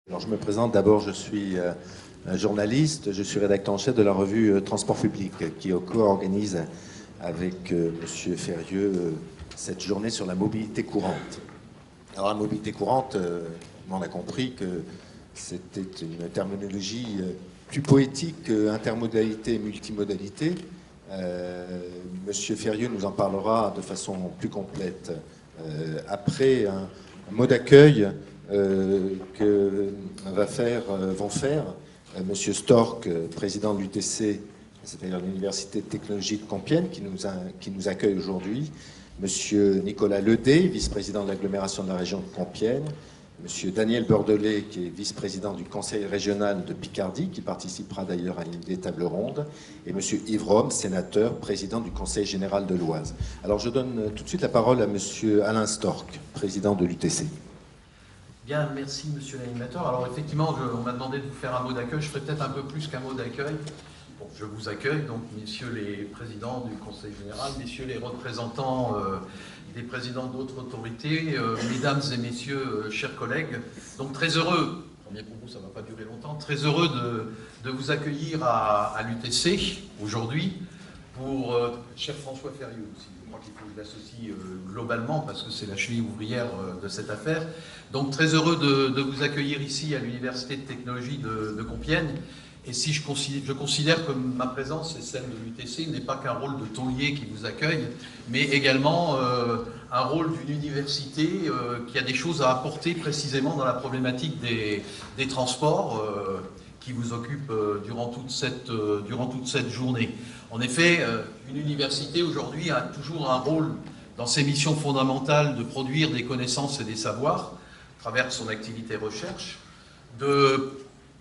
Alors, je me présente d'abord, je suis un journaliste, je suis rédacteur en chef de la revue Transport public qui co-organise avec Monsieur Ferrieux cette journée sur la mobilité courante. Alors la mobilité courante, on a compris que c'était une terminologie plus poétique que intermodalité et multimodalité. Monsieur Ferrieux nous en parlera de façon plus complète après un mot d'accueil que vont faire Monsieur Storck, président de l'UTC, c'est-à-dire l'Université de technologie de Compiègne, qui nous accueille aujourd'hui, Monsieur Nicolas Ledé, vice-président de l'agglomération de la région de Compiègne, Monsieur Daniel Bordelais, qui est vice-président du conseil régional de Picardie, qui participera d'ailleurs à une des tables rondes, et Monsieur Yves Rome, sénateur, président du conseil général de l'Oise. Alors je donne tout de suite la parole à Monsieur Alain Storck, président de l'UTC. Bien, merci monsieur l'animateur. Alors effectivement, on m'a demandé de vous faire un mot d'accueil. Je ferai peut-être un peu plus qu'un mot d'accueil. Bon, je vous accueille, donc messieurs les présidents du Conseil général, messieurs les représentants des présidents d'autres autorités, mesdames et messieurs, chers collègues. Donc très heureux, premier propos, ça ne va pas durer longtemps, très heureux de vous accueillir à l'UTC aujourd'hui pour, cher François Ferrieux aussi. Je crois qu'il faut que je l'associe globalement parce que c'est la cheville ouvrière de cette affaire. Donc très heureux de vous accueillir ici à l'Université de technologie de Compiègne. Et si je considère que ma présence et celle de l'UTC n'est pas qu'un rôle de taulier qui vous accueille, mais également un rôle d'une université qui a des choses à apporter précisément dans la problématique des transports qui vous occupe durant toute cette journée. En effet, une université aujourd'hui a toujours un rôle dans ses missions fondamentales de produire des connaissances et des savoirs à travers son activité recherche, de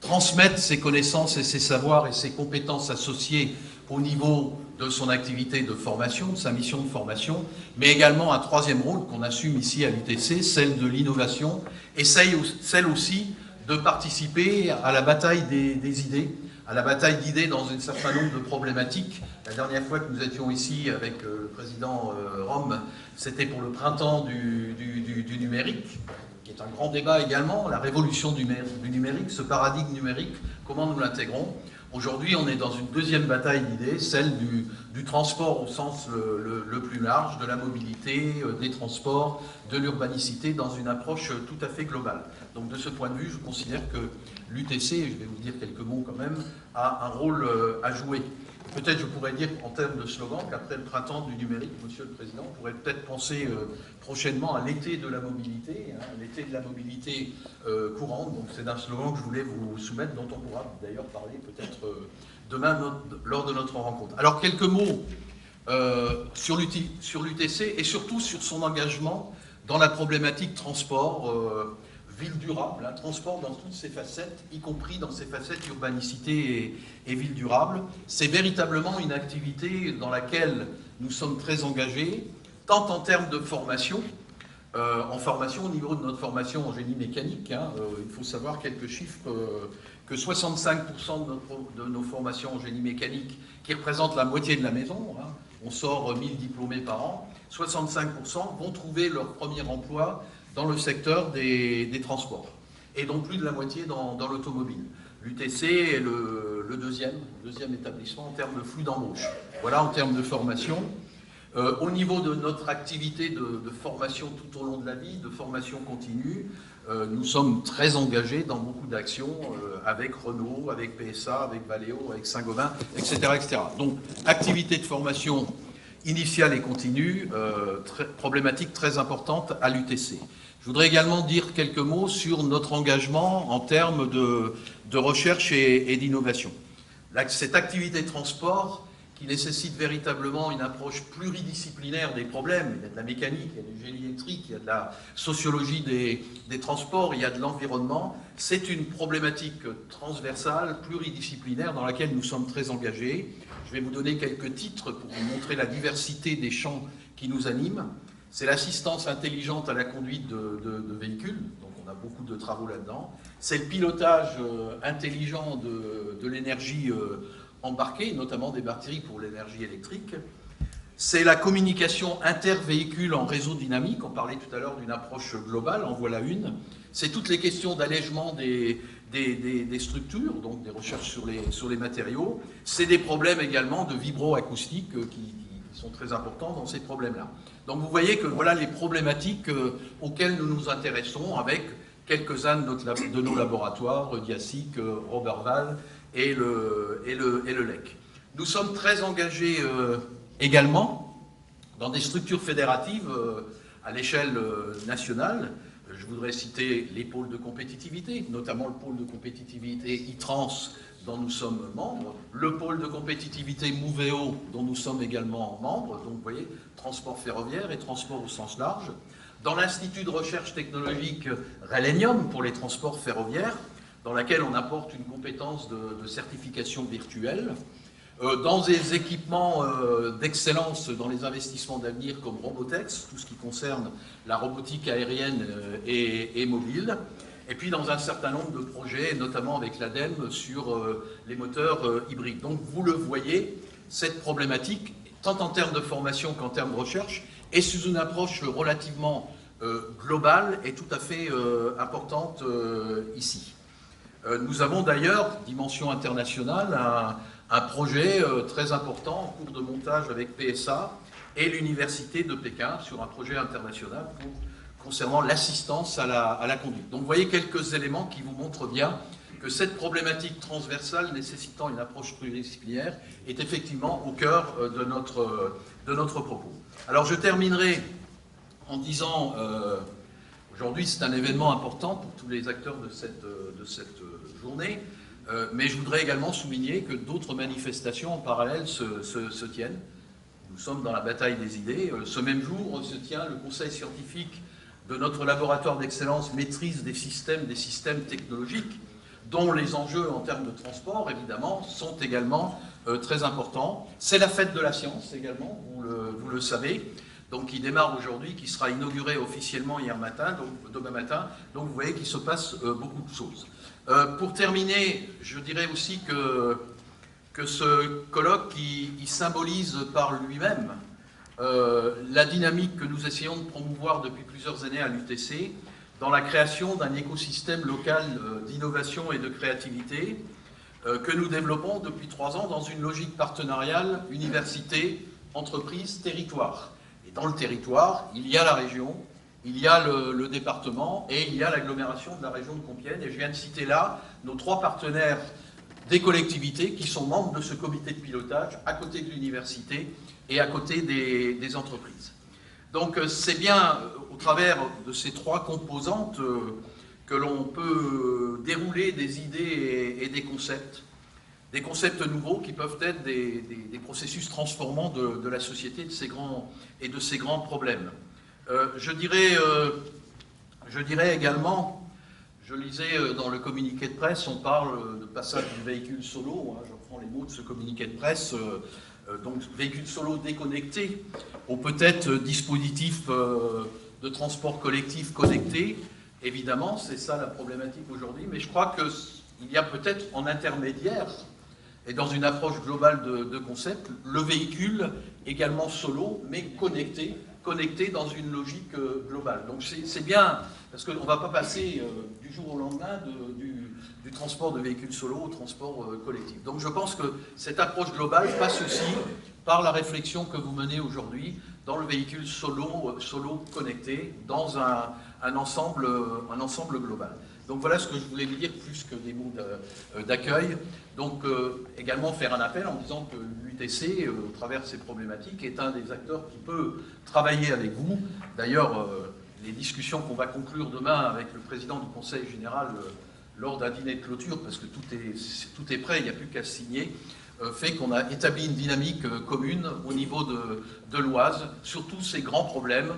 transmettre ses connaissances et ses savoirs et ses compétences associées au niveau de son activité de formation, de sa mission de formation, mais également un troisième rôle qu'on assume ici à l'UTC, celle de l'innovation, et celle aussi de participer à la bataille des idées, à la bataille d'idées dans un certain nombre de problématiques. La dernière fois que nous étions ici avec le président Rome, c'était pour le printemps du numérique, qui est un grand débat également, la révolution du numérique, ce paradigme numérique, comment nous l'intégrons. Aujourd'hui, on est dans une deuxième bataille d'idées, celle du transport au sens le plus large, de la mobilité, des transports, de l'urbanicité, dans une approche tout à fait globale. Donc de ce point de vue, je considère que l'UTC, je vais vous dire quelques mots quand même, a un rôle à jouer. Peut-être je pourrais dire en termes de slogan qu'après le printemps du numérique, Monsieur le Président, on pourrait peut-être penser prochainement à l'été de la mobilité, l'été de la mobilité courante. Donc c'est un slogan que je voulais vous soumettre, dont on pourra d'ailleurs parler peut-être demain lors de notre rencontre. Alors quelques mots sur l'UTC et surtout sur son engagement dans la problématique transport, ville durable, transport dans toutes ses facettes, y compris dans ses facettes urbanicité et ville durable. C'est véritablement une activité dans laquelle nous sommes très engagés, tant en termes de formation, au niveau de notre formation en génie mécanique, il faut savoir quelques chiffres, que 65% de nos formations en génie mécanique, qui représentent la moitié de la maison, on sort 1000 diplômés par an, 65% vont trouver leur premier emploi dans le secteur des transports, et donc plus de la moitié dans l'automobile. L'UTC est le deuxième établissement en termes de flux d'embauche. Voilà en termes de formation. Au niveau de notre activité de formation tout au long de la vie, de formation continue, nous sommes très engagés dans beaucoup d'actions avec Renault, avec PSA, avec Valeo, avec Saint-Gobain, etc., etc. Donc, activité de formation initiale et continue, problématique très importante à l'UTC. Je voudrais également dire quelques mots sur notre engagement en termes de recherche et d'innovation. Cette activité de transport qui nécessite véritablement une approche pluridisciplinaire des problèmes. Il y a de la mécanique, il y a du génie électrique, il y a de la sociologie des transports, il y a de l'environnement. C'est une problématique transversale, pluridisciplinaire, dans laquelle nous sommes très engagés. Je vais vous donner quelques titres pour vous montrer la diversité des champs qui nous animent. C'est l'assistance intelligente à la conduite de véhicules, donc on a beaucoup de travaux là-dedans. C'est le pilotage intelligent de l'énergie embarquée, notamment des batteries pour l'énergie électrique. C'est la communication inter-véhicule en réseau dynamique. On parlait tout à l'heure d'une approche globale, en voilà une. C'est toutes les questions d'allègement des structures, donc des recherches sur les matériaux. C'est des problèmes également de vibroacoustique qui sont très importants dans ces problèmes-là. Donc vous voyez que voilà les problématiques auxquelles nous nous intéressons avec quelques-uns de nos laboratoires, Diasic, Roberval et le LEC. Nous sommes très engagés également dans des structures fédératives à l'échelle nationale. Je voudrais citer les pôles de compétitivité, notamment le pôle de compétitivité ITRANS dont nous sommes membres, le pôle de compétitivité Mouveo dont nous sommes également membres, donc vous voyez, transport ferroviaire et transport au sens large, dans l'Institut de recherche technologique Rélenium pour les transports ferroviaires, dans laquelle on apporte une compétence de certification virtuelle, dans des équipements d'excellence dans les investissements d'avenir comme Robotex, tout ce qui concerne la robotique aérienne et mobile, et puis dans un certain nombre de projets, notamment avec l'ADEME, sur les moteurs hybrides. Donc vous le voyez, cette problématique, tant en termes de formation qu'en termes de recherche, et sous une approche relativement globale, est tout à fait importante ici. Nous avons d'ailleurs, dimension internationale, un projet très important en cours de montage avec PSA et l'Université de Pékin sur un projet international concernant l'assistance à la conduite. Donc vous voyez quelques éléments qui vous montrent bien que cette problématique transversale nécessitant une approche pluridisciplinaire est effectivement au cœur de notre propos. Alors je terminerai en disant, aujourd'hui c'est un événement important pour tous les acteurs de cette journée, mais je voudrais également souligner que d'autres manifestations en parallèle se tiennent. Nous sommes dans la bataille des idées. Ce même jour se tient le conseil scientifique de notre laboratoire d'excellence maîtrise des systèmes technologiques, dont les enjeux en termes de transport, évidemment, sont également très importants. C'est la fête de la science également, vous le savez, donc qui démarre aujourd'hui, qui sera inaugurée officiellement demain matin. Donc vous voyez qu'il se passe beaucoup de choses. Pour terminer, je dirais aussi que ce colloque, il symbolise par lui-même la dynamique que nous essayons de promouvoir depuis plusieurs années à l'UTC dans la création d'un écosystème local d'innovation et de créativité que nous développons depuis 3 ans dans une logique partenariale université, entreprise, territoire. Et dans le territoire, il y a la région, il y a le département et il y a l'agglomération de la région de Compiègne. Et je viens de citer là nos 3 partenaires des collectivités qui sont membres de ce comité de pilotage à côté de l'université et à côté des entreprises. Donc c'est bien au travers de ces 3 composantes que l'on peut dérouler des idées et des concepts nouveaux qui peuvent être des processus transformants de la société de ces grands problèmes. Je dirais également, je lisais dans le communiqué de presse, on parle de passage du véhicule solo, je reprends les mots de ce communiqué de presse, donc véhicule solo déconnecté, ou peut-être dispositif de transport collectif connecté. Évidemment, c'est ça la problématique aujourd'hui, mais je crois qu'il y a peut-être en intermédiaire, et dans une approche globale de concept, le véhicule également solo, mais connecté dans une logique globale. Donc c'est bien, parce qu'on ne va pas passer du jour au lendemain du transport de véhicules solo au transport collectif. Donc je pense que cette approche globale passe aussi par la réflexion que vous menez aujourd'hui dans le véhicule solo connecté, dans un ensemble global. Donc voilà ce que je voulais vous dire, plus que des mots d'accueil. Donc également faire un appel en disant que l'UTC, au travers de ces problématiques, est un des acteurs qui peut travailler avec vous. D'ailleurs, les discussions qu'on va conclure demain avec le président du Conseil général lors d'un dîner de clôture, parce que tout est prêt, il n'y a plus qu'à signer, fait qu'on a établi une dynamique commune au niveau de l'Oise sur tous ces grands problèmes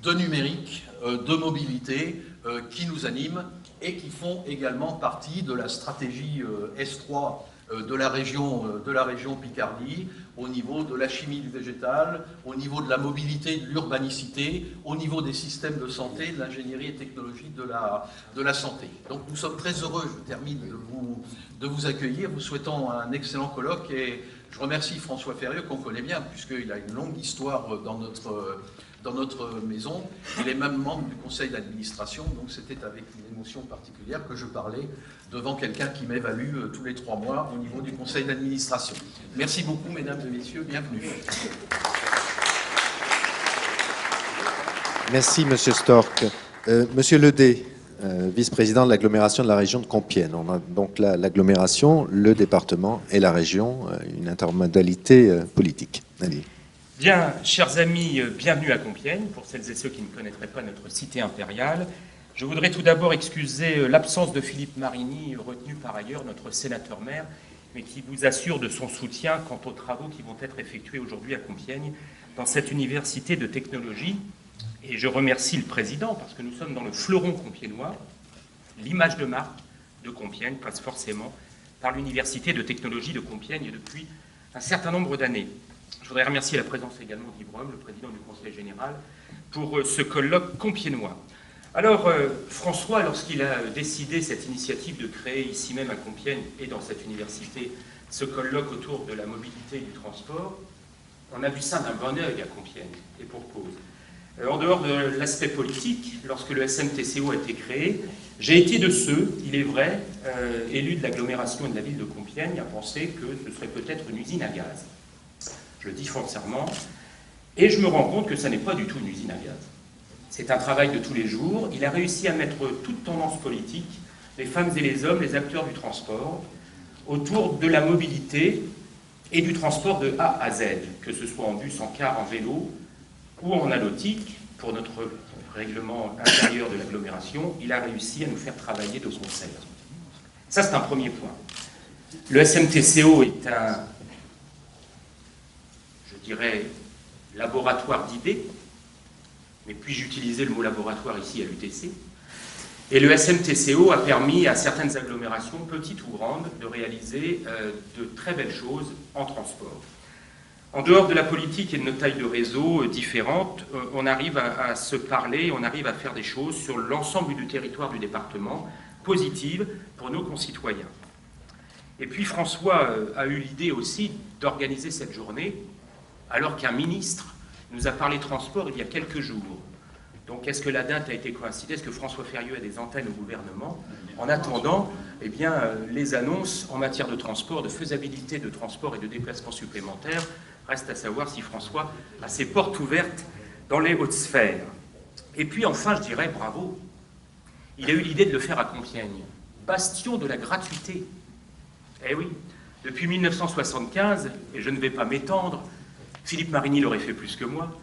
de numérique, de mobilité qui nous animent et qui font également partie de la stratégie S3 de la région Picardie, au niveau de la chimie du végétal, au niveau de la mobilité, de l'urbanicité, au niveau des systèmes de santé, de l'ingénierie et technologie de la santé. Donc nous sommes très heureux, je termine, de vous accueillir, vous souhaitant un excellent colloque et Je remercie François Ferrieux, qu'on connaît bien, puisqu'il a une longue histoire dans notre maison. Il est même membre du conseil d'administration, donc c'était avec une émotion particulière que je parlais devant quelqu'un qui m'évalue tous les 3 mois au niveau du conseil d'administration. Merci beaucoup, mesdames et messieurs, bienvenue. Merci, Monsieur Storck. Monsieur Ledé, vice-président de l'agglomération de la région de Compiègne. On a donc l'agglomération, le département et la région, une intermodalité politique. Allez. Bien, chers amis, bienvenue à Compiègne. Pour celles et ceux qui ne connaîtraient pas notre cité impériale, je voudrais tout d'abord excuser l'absence de Philippe Marini, retenu par ailleurs notre sénateur-maire, mais qui vous assure de son soutien quant aux travaux qui vont être effectués aujourd'hui à Compiègne, dans cette université de technologie. Et je remercie le président, parce que nous sommes dans le fleuron compiègnois. L'image de marque de Compiègne passe forcément par l'université de technologie de Compiègne depuis un certain nombre d'années. Je voudrais remercier la présence également d'Yves Rome, le président du Conseil général, pour ce colloque compiègnois. Alors, François, lorsqu'il a décidé cette initiative de créer ici même à Compiègne et dans cette université ce colloque autour de la mobilité et du transport, on a vu ça d'un bon œil à Compiègne, et pour cause. En dehors de l'aspect politique, lorsque le SMTCO a été créé, j'ai été de ceux, il est vrai, élus de l'agglomération et de la ville de Compiègne, à penser que ce serait peut-être une usine à gaz. Je le dis foncièrement, et je me rends compte que ça n'est pas du tout une usine à gaz. C'est un travail de tous les jours. Il a réussi à mettre toute tendance politique, les femmes et les hommes, les acteurs du transport, autour de la mobilité et du transport de A à Z, que ce soit en bus, en car, en vélo, ou en halotique, pour notre règlement intérieur de l'agglomération, il a réussi à nous faire travailler de concert. Ça, c'est un premier point. Le SMTCO est un, je dirais, laboratoire d'idées, mais puis-je utiliser le mot laboratoire ici à l'UTC? Et le SMTCO a permis à certaines agglomérations, petites ou grandes, de réaliser de très belles choses en transport. En dehors de la politique et de nos tailles de réseau différentes, on arrive à se parler, on arrive à faire des choses sur l'ensemble du territoire du département, positives pour nos concitoyens. Et puis François a eu l'idée aussi d'organiser cette journée, alors qu'un ministre nous a parlé transport il y a quelques jours. Donc est-ce que la date a été coïncidée? Est-ce que François Ferrieux a des antennes au gouvernement? En attendant, eh bien, les annonces en matière de transport, de faisabilité de transport et de déplacement supplémentaires, reste à savoir si François a ses portes ouvertes dans les hautes sphères. Et puis enfin, je dirais bravo, il a eu l'idée de le faire à Compiègne, bastion de la gratuité. Eh oui, depuis 1975, et je ne vais pas m'étendre, Philippe Marini l'aurait fait plus que moi,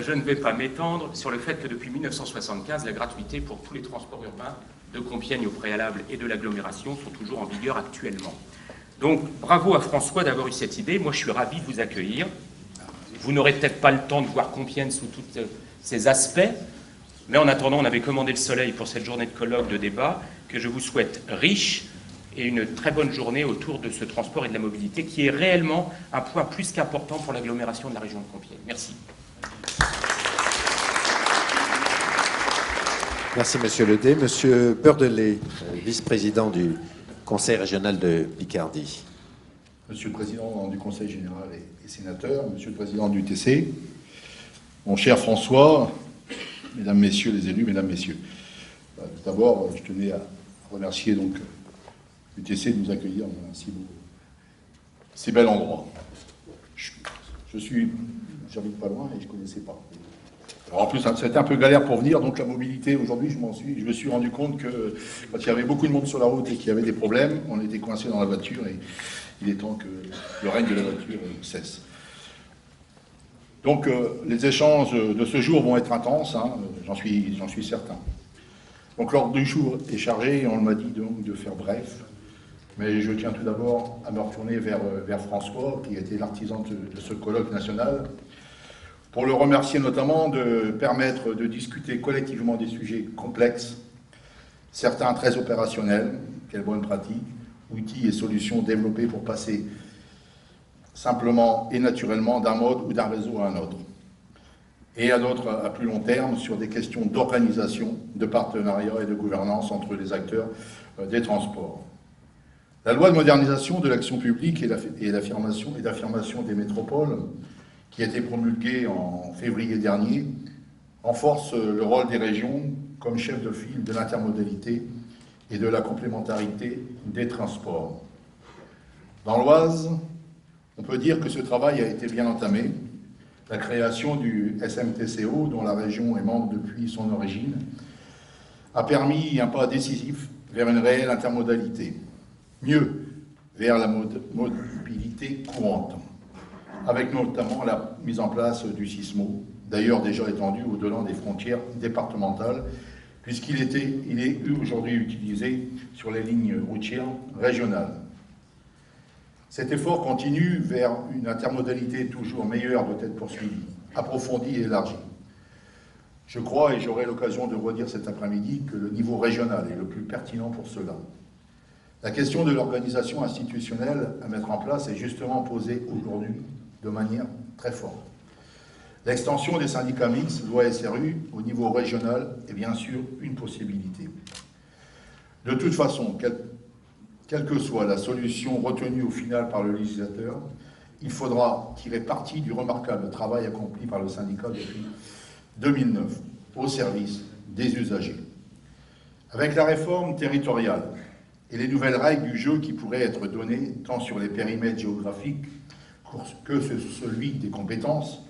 je ne vais pas m'étendre sur le fait que depuis 1975, la gratuité pour tous les transports urbains de Compiègne au préalable et de l'agglomération sont toujours en vigueur actuellement. Donc, bravo à François d'avoir eu cette idée. Moi, je suis ravi de vous accueillir. Vous n'aurez peut-être pas le temps de voir Compiègne sous tous ses aspects, mais en attendant, on avait commandé le soleil pour cette journée de colloque, de débat, que je vous souhaite riche et une très bonne journée autour de ce transport et de la mobilité, qui est réellement un point plus qu'important pour l'agglomération de la région de Compiègne. Merci. Merci, Monsieur Ledé. Monsieur Beurdelet, vice-président du Conseil régional de Picardie. Monsieur le Président du Conseil général et sénateur, Monsieur le Président du TC, mon cher François, Mesdames, Messieurs les élus, Mesdames, Messieurs. Tout d'abord, je tenais à remercier donc l'UTC de nous accueillir dans un si bel endroit. J'habite pas loin et je ne connaissais pas. Alors en plus, c'était un peu galère pour venir, donc la mobilité, aujourd'hui, je me suis rendu compte que quand il y avait beaucoup de monde sur la route et qu'il y avait des problèmes, on était coincé dans la voiture et il est temps que le règne de la voiture cesse. Donc les échanges de ce jour vont être intenses, hein, j'en suis certain. Donc l'ordre du jour est chargé et on m'a dit donc de faire bref. Mais je tiens tout d'abord à me retourner vers François, qui était l'artisan de ce colloque national, pour le remercier notamment de permettre de discuter collectivement des sujets complexes, certains très opérationnels, quelle bonne pratique, outils et solutions développés pour passer simplement et naturellement d'un mode ou d'un réseau à un autre. Et à d'autres à plus long terme sur des questions d'organisation, de partenariat et de gouvernance entre les acteurs des transports. La loi de modernisation de l'action publique et d'affirmation des métropoles, qui a été promulguée en février dernier, renforce le rôle des régions comme chef de file de l'intermodalité et de la complémentarité des transports. Dans l'Oise, on peut dire que ce travail a été bien entamé. La création du SMTCO, dont la région est membre depuis son origine, a permis un pas décisif vers une réelle intermodalité. Mieux, vers la mobilité courante, avec notamment la mise en place du SISMO, d'ailleurs déjà étendu au-delà des frontières départementales, puisqu'il est aujourd'hui utilisé sur les lignes routières régionales. Cet effort continu vers une intermodalité toujours meilleure doit être poursuivi, approfondi et élargi. Je crois, et j'aurai l'occasion de redire cet après-midi, que le niveau régional est le plus pertinent pour cela. La question de l'organisation institutionnelle à mettre en place est justement posée aujourd'hui de manière très forte. L'extension des syndicats mixtes, loi SRU, au niveau régional est bien sûr une possibilité. De toute façon, quelle que soit la solution retenue au final par le législateur, il faudra tirer parti du remarquable travail accompli par le syndicat depuis 2009 au service des usagers. Avec la réforme territoriale et les nouvelles règles du jeu qui pourraient être données tant sur les périmètres géographiques que sur celui des compétences,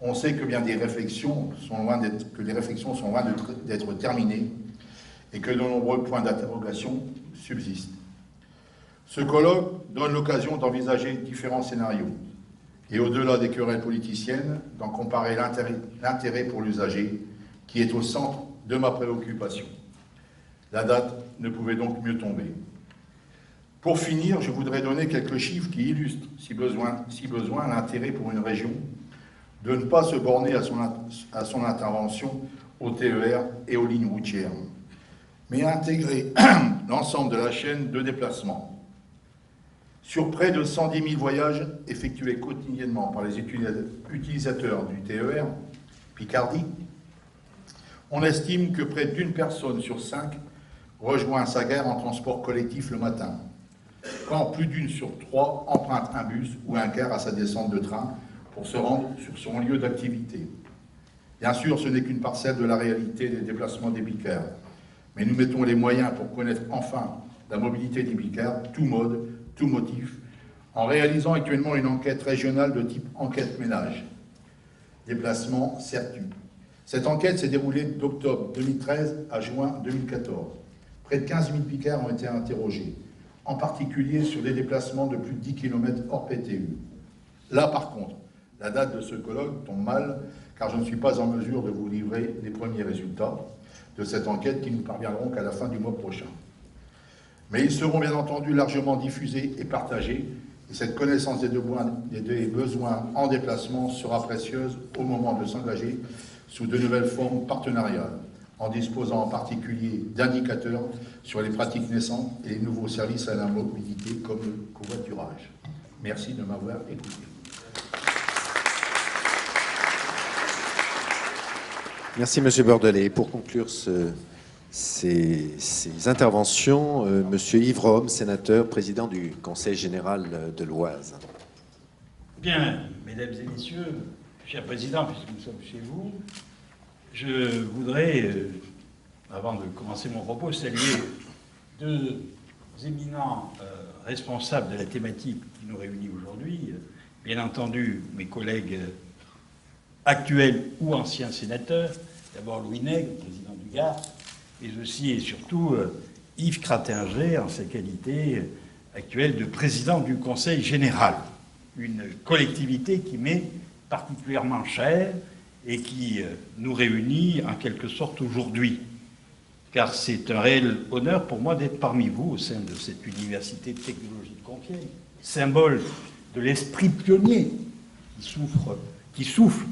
on sait que bien des réflexions sont loin d'être terminées et que de nombreux points d'interrogation subsistent. Ce colloque donne l'occasion d'envisager différents scénarios et, au-delà des querelles politiciennes, d'en comparer l'intérêt pour l'usager qui est au centre de ma préoccupation. La date ne pouvait donc mieux tomber. Pour finir, je voudrais donner quelques chiffres qui illustrent, si besoin, l'intérêt pour une région de ne pas se borner à son intervention au TER et aux lignes routières, mais intégrer l'ensemble de la chaîne de déplacement. Sur près de 110 000 voyages effectués quotidiennement par les utilisateurs du TER Picardie, on estime que près d'une personne sur 5 rejoint sa gare en transport collectif le matin, quand plus d'une sur 3 emprunte un bus ou un car à sa descente de train pour se rendre sur son lieu d'activité. Bien sûr, ce n'est qu'une parcelle de la réalité des déplacements des Picards, mais nous mettons les moyens pour connaître enfin la mobilité des Picards, tout mode, tout motif, en réalisant actuellement une enquête régionale de type enquête ménage. Déplacement CERTU. Cette enquête s'est déroulée d'octobre 2013 à juin 2014. Près de 15 000 Picards ont été interrogés, en particulier sur des déplacements de plus de 10 km hors PTU. Là, par contre, la date de ce colloque tombe mal, car je ne suis pas en mesure de vous livrer les premiers résultats de cette enquête qui nous parviendront qu'à la fin du mois prochain. Mais ils seront bien entendu largement diffusés et partagés, et cette connaissance des besoins en déplacement sera précieuse au moment de s'engager sous de nouvelles formes partenariales, en disposant en particulier d'indicateurs sur les pratiques naissantes et les nouveaux services à la mobilité comme le covoiturage. Merci de m'avoir écouté. Merci, M. Bordelais. Pour conclure ces interventions, M. Yves Rome, sénateur, président du Conseil général de l'Oise. Bien, mesdames et messieurs, cher président, puisque nous sommes chez vous, je voudrais, avant de commencer mon propos, saluer deux éminents responsables de la thématique qui nous réunit aujourd'hui. Bien entendu, mes collègues actuels ou anciens sénateurs, d'abord Louis Nègre, président du Gard, mais aussi et surtout Yves Crattinger, en sa qualité actuelle de président du Conseil général, une collectivité qui m'est particulièrement chère et qui nous réunit en quelque sorte aujourd'hui. Car c'est un réel honneur pour moi d'être parmi vous au sein de cette université de technologie de Compiègne, symbole de l'esprit pionnier qui souffle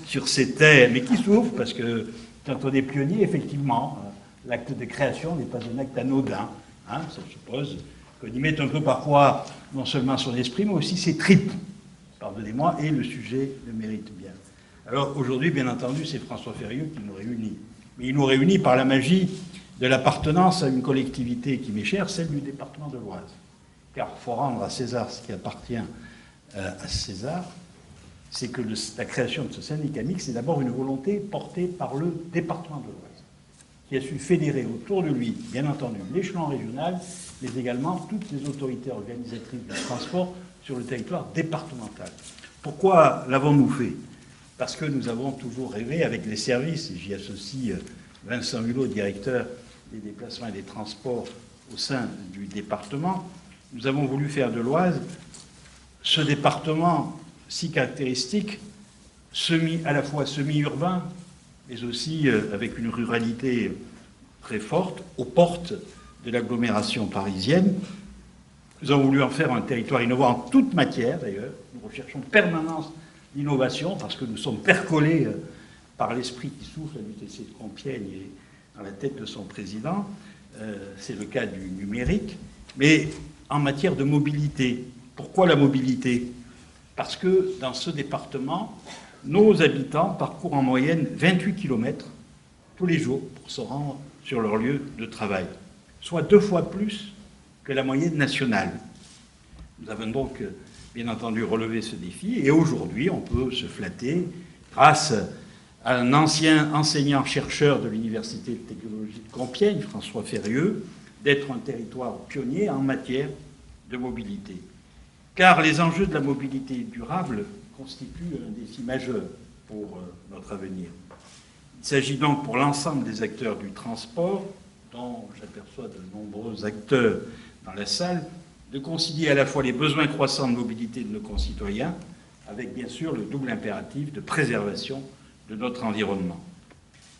sur ces terres, mais qui souffle parce que quand on est pionnier, effectivement, l'acte de création n'est pas un acte anodin. Ça suppose qu'on y mette un peu parfois non seulement son esprit, mais aussi ses tripes, pardonnez-moi, et le sujet le mérite bien. Alors aujourd'hui, bien entendu, c'est François Ferrieux qui nous réunit. Mais il nous réunit par la magie de l'appartenance à une collectivité qui m'est chère, celle du département de l'Oise. car il faut rendre à César ce qui appartient à César, c'est que la création de ce syndicat mixte, c'est d'abord une volonté portée par le département de l'Oise, qui a su fédérer autour de lui, bien entendu, l'échelon régional, mais également toutes les autorités organisatrices du transport sur le territoire départemental. Pourquoi l'avons-nous fait? Parce que nous avons toujours rêvé avec les services, et j'y associe Vincent Hulot, directeur des déplacements et des transports au sein du département, nous avons voulu faire de l'Oise ce département si caractéristique, à la fois semi-urbain, mais aussi avec une ruralité très forte, aux portes de l'agglomération parisienne. Nous avons voulu en faire un territoire innovant en toute matière, d'ailleurs. Nous recherchons permanence d'innovation, parce que nous sommes percolés par l'esprit qui souffle à l'UTC de Compiègne et dans la tête de son président. C'est le cas du numérique. Mais en matière de mobilité, pourquoi la mobilité? Parce que dans ce département, nos habitants parcourent en moyenne 28 km tous les jours pour se rendre sur leur lieu de travail, soit 2 fois plus que la moyenne nationale. Nous avons donc, bien entendu, relevé ce défi, et aujourd'hui, on peut se flatter, grâce à un ancien enseignant-chercheur de l'Université de technologie de Compiègne, François Ferrieux, d'être un territoire pionnier en matière de mobilité. Car les enjeux de la mobilité durable constituent un défi majeur pour notre avenir. Il s'agit donc pour l'ensemble des acteurs du transport, dont j'aperçois de nombreux acteurs dans la salle, de concilier à la fois les besoins croissants de mobilité de nos concitoyens, avec bien sûr le double impératif de préservation de notre environnement.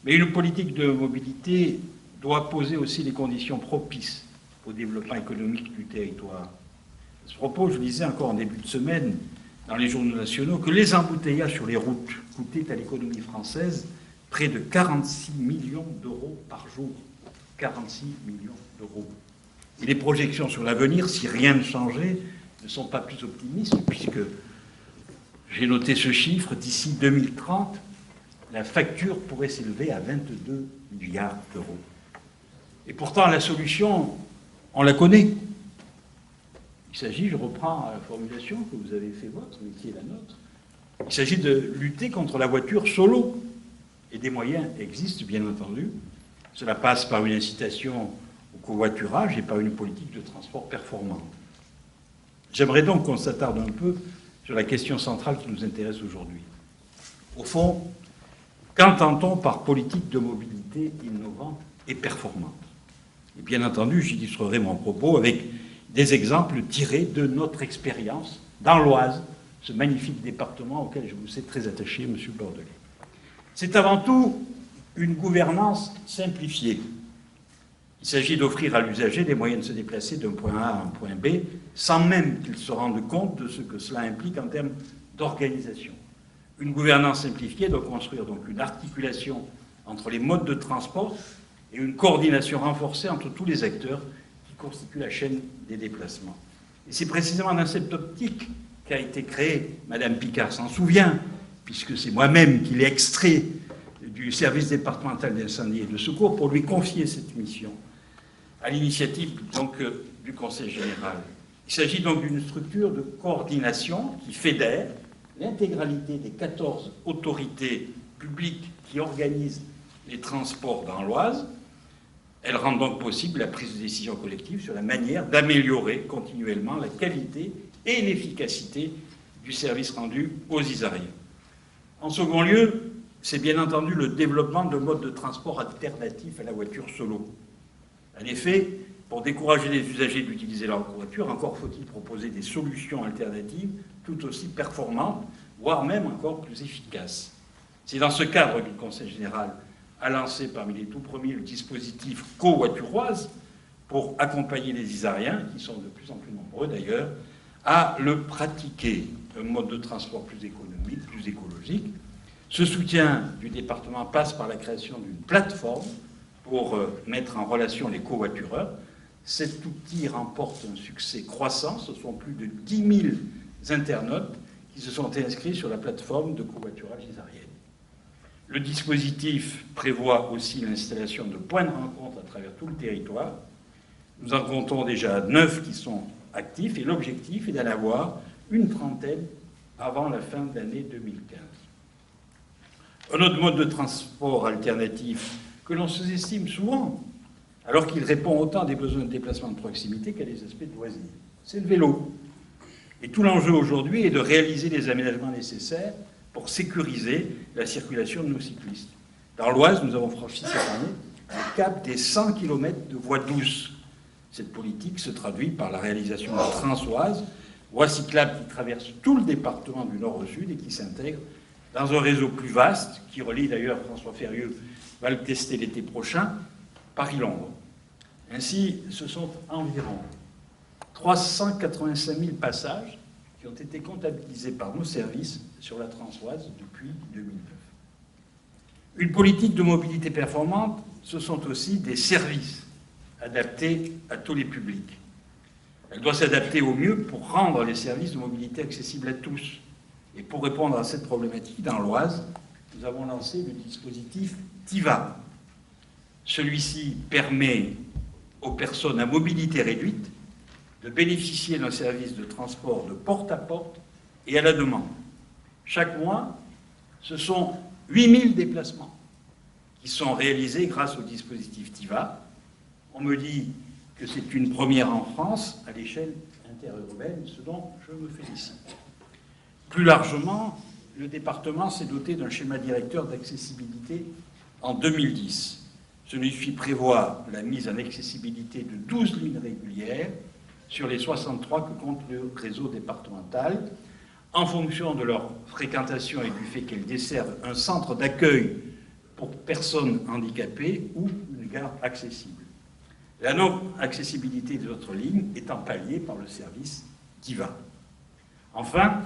Mais une politique de mobilité doit poser aussi les conditions propices au développement économique du territoire. À ce propos, je lisais encore en début de semaine dans les journaux nationaux que les embouteillages sur les routes coûtaient à l'économie française près de 46 millions d'euros par jour. 46 millions d'euros. Et les projections sur l'avenir, si rien ne changeait, ne sont pas plus optimistes, puisque j'ai noté ce chiffre, d'ici 2030, la facture pourrait s'élever à 22 milliards d'euros. Et pourtant, la solution, on la connaît. Il s'agit, je reprends la formulation que vous avez fait vôtre, mais qui est la nôtre, il s'agit de lutter contre la voiture solo. Et des moyens existent, bien entendu. Cela passe par une incitation au covoiturage et par une politique de transport performante. J'aimerais donc qu'on s'attarde un peu sur la question centrale qui nous intéresse aujourd'hui. Au fond, qu'entend-on par politique de mobilité innovante et performante? Et bien entendu, j'illustrerai mon propos avec des exemples tirés de notre expérience dans l'Oise, ce magnifique département auquel je vous sais très attaché, Monsieur Bordelais. C'est avant tout une gouvernance simplifiée. Il s'agit d'offrir à l'usager les moyens de se déplacer d'un point A à un point B, sans même qu'il se rende compte de ce que cela implique en termes d'organisation. Une gouvernance simplifiée doit construire donc une articulation entre les modes de transport et une coordination renforcée entre tous les acteurs qui constituent la chaîne des déplacements. Et c'est précisément dans cette optique qu'a été créée, Madame Picard s'en souvient, puisque c'est moi-même qui l'ai extrait du service départemental d'incendie et de secours pour lui confier cette mission, à l'initiative donc du Conseil général. Il s'agit donc d'une structure de coordination qui fédère l'intégralité des 14 autorités publiques qui organisent les transports dans l'Oise. Elle rend donc possible la prise de décision collective sur la manière d'améliorer continuellement la qualité et l'efficacité du service rendu aux Isariens. En second lieu, c'est bien entendu le développement de modes de transport alternatifs à la voiture solo. En effet, pour décourager les usagers d'utiliser leur voiture, encore faut-il proposer des solutions alternatives tout aussi performantes, voire même encore plus efficaces. C'est dans ce cadre que le Conseil général a lancé parmi les tout premiers le dispositif covoituroise pour accompagner les Isariens, qui sont de plus en plus nombreux d'ailleurs, à le pratiquer, un mode de transport plus économique, plus écologique. Ce soutien du département passe par la création d'une plateforme pour mettre en relation les covoitureurs. Cet outil remporte un succès croissant. Ce sont plus de 10 000 internautes qui se sont inscrits sur la plateforme de covoiturage isarienne. Le dispositif prévoit aussi l'installation de points de rencontre à travers tout le territoire. Nous en comptons déjà 9 qui sont actifs et l'objectif est d'en avoir une trentaine avant la fin de l'année 2015. Un autre mode de transport alternatif que l'on sous-estime souvent, alors qu'il répond autant à des besoins de déplacement de proximité qu'à des aspects de loisirs, c'est le vélo. Et tout l'enjeu aujourd'hui est de réaliser les aménagements nécessaires pour sécuriser la circulation de nos cyclistes. Dans l'Oise, nous avons franchi cette année le cap des 100 km de voies douces. Cette politique se traduit par la réalisation de Transoise, voies cyclables qui traversent tout le département du nord au sud et qui s'intègrent dans un réseau plus vaste, qui relie d'ailleurs, François Ferrieux va le tester l'été prochain, Paris-Londres. Ainsi, ce sont environ 385 000 passages qui ont été comptabilisés par nos services sur la Transoise depuis 2009. Une politique de mobilité performante, ce sont aussi des services adaptés à tous les publics. Elle doit s'adapter au mieux pour rendre les services de mobilité accessibles à tous. Et pour répondre à cette problématique, dans l'Oise, nous avons lancé le dispositif TIVA. Celui-ci permet aux personnes à mobilité réduite de bénéficier d'un service de transport de porte à porte et à la demande. Chaque mois, ce sont 8000 déplacements qui sont réalisés grâce au dispositif TIVA. On me dit que c'est une première en France à l'échelle interurbaine, ce dont je me félicite. Plus largement, le département s'est doté d'un schéma directeur d'accessibilité en 2010. Celui-ci prévoit la mise en accessibilité de 12 lignes régulières sur les 63 que compte le réseau départemental, en fonction de leur fréquentation et du fait qu'elles desservent un centre d'accueil pour personnes handicapées ou une gare accessible. La non-accessibilité des autres lignes étant palliée par le service TIVA. Enfin,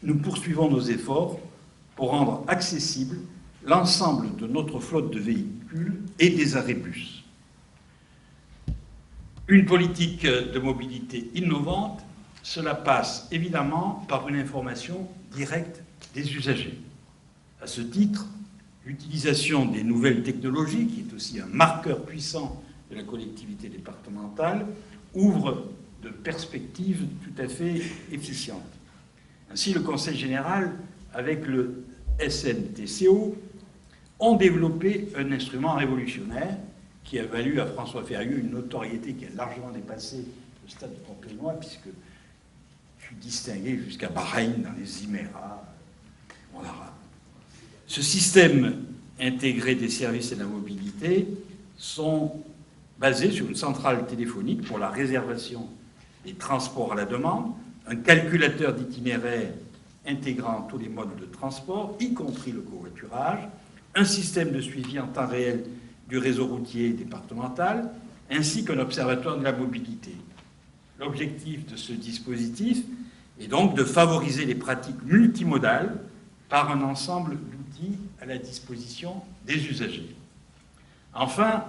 nous poursuivons nos efforts pour rendre accessible l'ensemble de notre flotte de véhicules et des arrêts-bus. Une politique de mobilité innovante, cela passe évidemment par une information directe des usagers. À ce titre, l'utilisation des nouvelles technologies, qui est aussi un marqueur puissant de la collectivité départementale, ouvre de perspectives tout à fait efficientes. Ainsi, le Conseil général, avec le SNTCO, ont développé un instrument révolutionnaire qui a valu à François Ferrieux une notoriété qui a largement dépassé le stade pompénois, puisque je suis distingué jusqu'à Bahreïn, dans les Émirats, en arabe. Ce système intégré des services et de la mobilité sont basés sur une centrale téléphonique pour la réservation des transports à la demande, un calculateur d'itinéraire intégrant tous les modes de transport, y compris le covoiturage, un système de suivi en temps réel du réseau routier départemental, ainsi qu'un observatoire de la mobilité. L'objectif de ce dispositif est donc de favoriser les pratiques multimodales par un ensemble d'outils à la disposition des usagers. Enfin,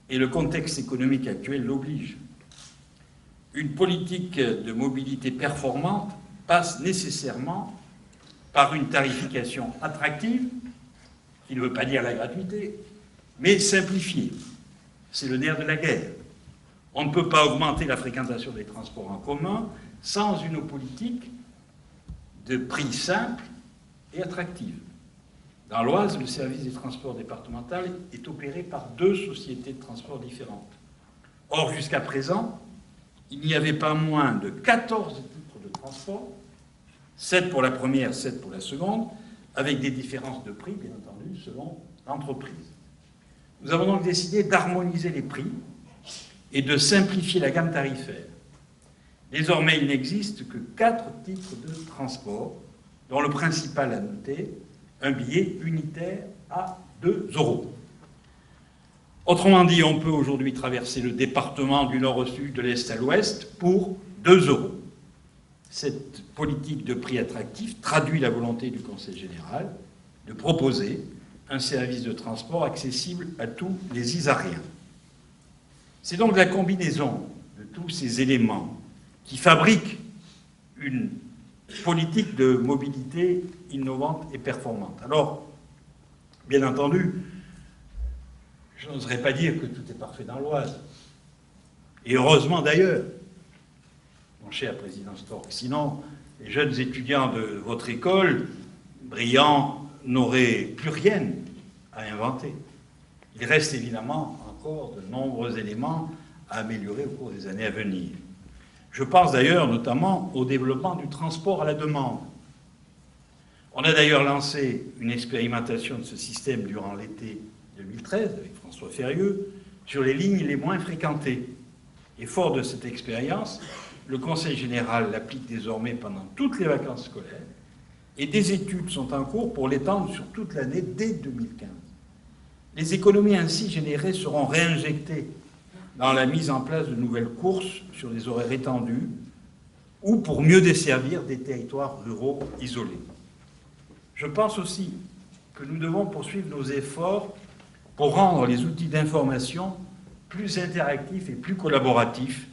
et le contexte économique actuel l'oblige, une politique de mobilité performante passe nécessairement par une tarification attractive, qui ne veut pas dire la gratuité, mais simplifiée. C'est le nerf de la guerre. On ne peut pas augmenter la fréquentation des transports en commun sans une politique de prix simple et attractive. Dans l'Oise, le service des transports départemental est opéré par 2 sociétés de transport différentes. Or, jusqu'à présent, il n'y avait pas moins de 14 titres de transport, 7 pour la première, 7 pour la seconde, avec des différences de prix, bien entendu, selon l'entreprise. Nous avons donc décidé d'harmoniser les prix et de simplifier la gamme tarifaire. Désormais, il n'existe que 4 titres de transport, dont le principal à noter, un billet unitaire à 2 €. Autrement dit, on peut aujourd'hui traverser le département du nord au sud, de l'est à l'ouest, pour 2 €. Cette politique de prix attractif traduit la volonté du Conseil général de proposer un service de transport accessible à tous les Isariens. C'est donc la combinaison de tous ces éléments qui fabrique une politique de mobilité innovante et performante. Alors, bien entendu, je n'oserais pas dire que tout est parfait dans l'Oise. Et heureusement d'ailleurs. mon cher président Storck. Sinon, les jeunes étudiants de votre école, brillants, n'auraient plus rien à inventer. Il reste évidemment encore de nombreux éléments à améliorer au cours des années à venir. Je pense d'ailleurs notamment au développement du transport à la demande. On a d'ailleurs lancé une expérimentation de ce système durant l'été 2013 avec François Ferrieux sur les lignes les moins fréquentées. Et fort de cette expérience, le Conseil général l'applique désormais pendant toutes les vacances scolaires et des études sont en cours pour l'étendre sur toute l'année dès 2015. Les économies ainsi générées seront réinjectées dans la mise en place de nouvelles courses sur des horaires étendus ou pour mieux desservir des territoires ruraux isolés. Je pense aussi que nous devons poursuivre nos efforts pour rendre les outils d'information plus interactifs et plus collaboratifs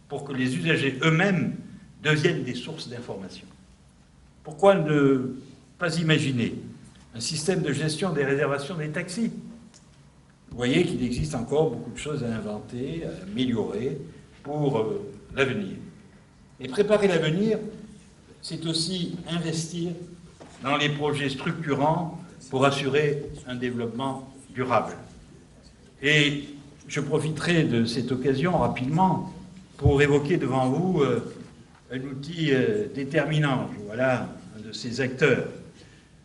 pour que les usagers eux-mêmes deviennent des sources d'information. Pourquoi ne pas imaginer un système de gestion des réservations des taxis? Vous voyez qu'il existe encore beaucoup de choses à inventer, à améliorer pour l'avenir. Et préparer l'avenir, c'est aussi investir dans les projets structurants pour assurer un développement durable. Et je profiterai de cette occasion rapidement pour évoquer devant vous un outil déterminant. Voilà un de ces acteurs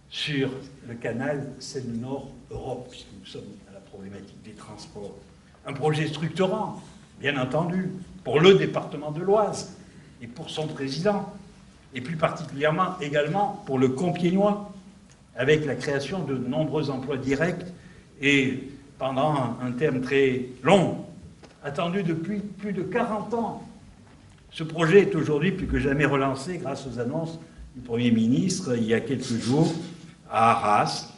sur le canal Seine-Nord-Europe, puisque nous sommes à la problématique des transports. Un projet structurant, bien entendu, pour le département de l'Oise et pour son président, et plus particulièrement également pour le Compiègnois, avec la création de nombreux emplois directs et pendant un terme très long, attendu depuis plus de 40 ans. Ce projet est aujourd'hui plus que jamais relancé grâce aux annonces du Premier ministre il y a quelques jours à Arras,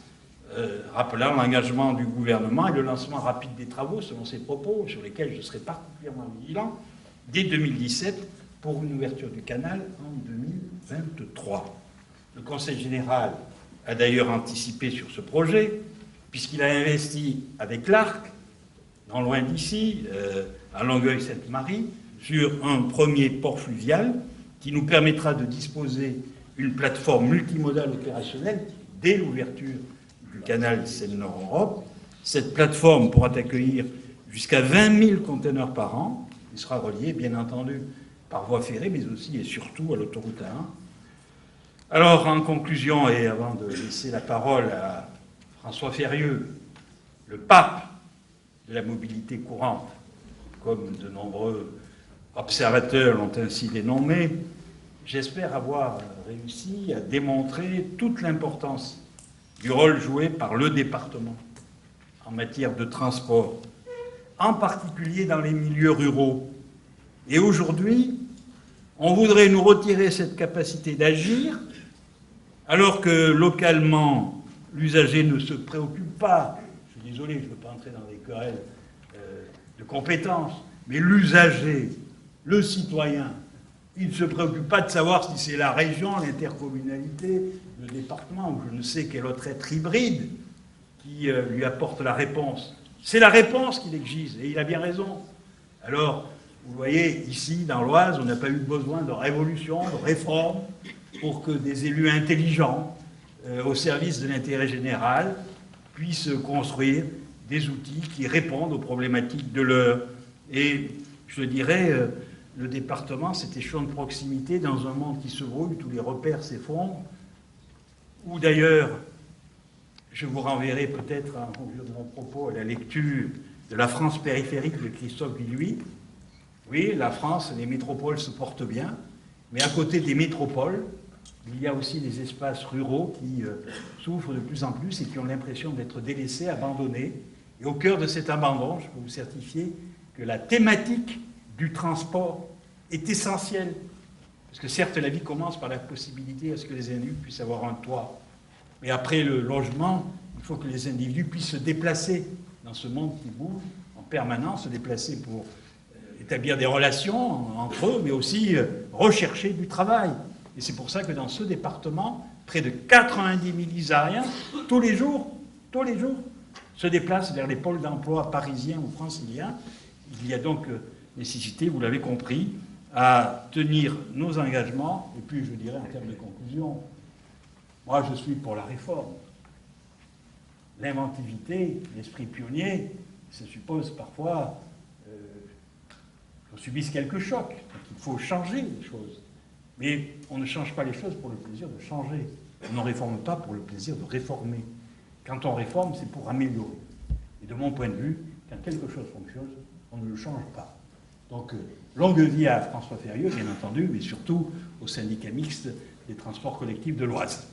rappelant l'engagement du gouvernement et le lancement rapide des travaux, selon ses propos, sur lesquels je serai particulièrement vigilant, dès 2017 pour une ouverture du canal en 2023. Le Conseil général a d'ailleurs anticipé sur ce projet, puisqu'il a investi avec l'Arc, non loin d'ici, à Longueuil-Sainte-Marie, sur un premier port fluvial qui nous permettra de disposer d'une plateforme multimodale opérationnelle dès l'ouverture du canal Seine-Nord-Europe. Cette plateforme pourra accueillir jusqu'à 20 000 conteneurs par an. Il sera relié, bien entendu, par voie ferrée, mais aussi et surtout à l'autoroute A1. Alors, en conclusion, et avant de laisser la parole à François Ferrieux, le pape de la mobilité courante, comme de nombreux observateurs l'ont ainsi dénommé, j'espère avoir réussi à démontrer toute l'importance du rôle joué par le département en matière de transport, en particulier dans les milieux ruraux. Et aujourd'hui, on voudrait nous retirer cette capacité d'agir, alors que localement, l'usager ne se préoccupe pas, je suis désolé, je ne veux pas entrer dans des querelles de compétences, mais l'usager, le citoyen, il ne se préoccupe pas de savoir si c'est la région, l'intercommunalité, le département ou je ne sais quel autre être hybride qui lui apporte la réponse. C'est la réponse qu'il exige, et il a bien raison. Alors, vous voyez, ici, dans l'Oise, on n'a pas eu besoin de révolution, de réforme, pour que des élus intelligents, au service de l'intérêt général, puissent construire des outils qui répondent aux problématiques de l'heure. Et je dirais, le département, cet échelon de proximité dans un monde qui se brouille, tous les repères s'effondrent, ou d'ailleurs, je vous renverrai peut-être, au lieu de mon propos, à la lecture de La France périphérique de Christophe Guillouis. Oui, la France, les métropoles se portent bien, mais à côté des métropoles, il y a aussi des espaces ruraux qui souffrent de plus en plus et qui ont l'impression d'être délaissés, abandonnés. Et au cœur de cet abandon, je peux vous certifier que la thématique du transport est essentielle. Parce que certes, la vie commence par la possibilité à ce que les individus puissent avoir un toit. Mais après le logement, il faut que les individus puissent se déplacer dans ce monde qui bouge en permanence, se déplacer pour établir des relations entre eux, mais aussi rechercher du travail. Et c'est pour ça que dans ce département, près de 90 000 Isariens, tous les jours, se déplacent vers les pôles d'emploi parisiens ou franciliens. Il y a donc nécessité, vous l'avez compris, à tenir nos engagements. Et puis, je dirais, en termes de conclusion, moi, je suis pour la réforme. L'inventivité, l'esprit pionnier, ça suppose parfois qu'on subisse quelques chocs. Donc, il faut changer les choses. Mais on ne change pas les choses pour le plaisir de changer. On ne réforme pas pour le plaisir de réformer. Quand on réforme, c'est pour améliorer. Et de mon point de vue, quand quelque chose fonctionne, on ne le change pas. Donc, longue vie à François Ferrieux, bien entendu, mais surtout au syndicat mixte des transports collectifs de l'Oise.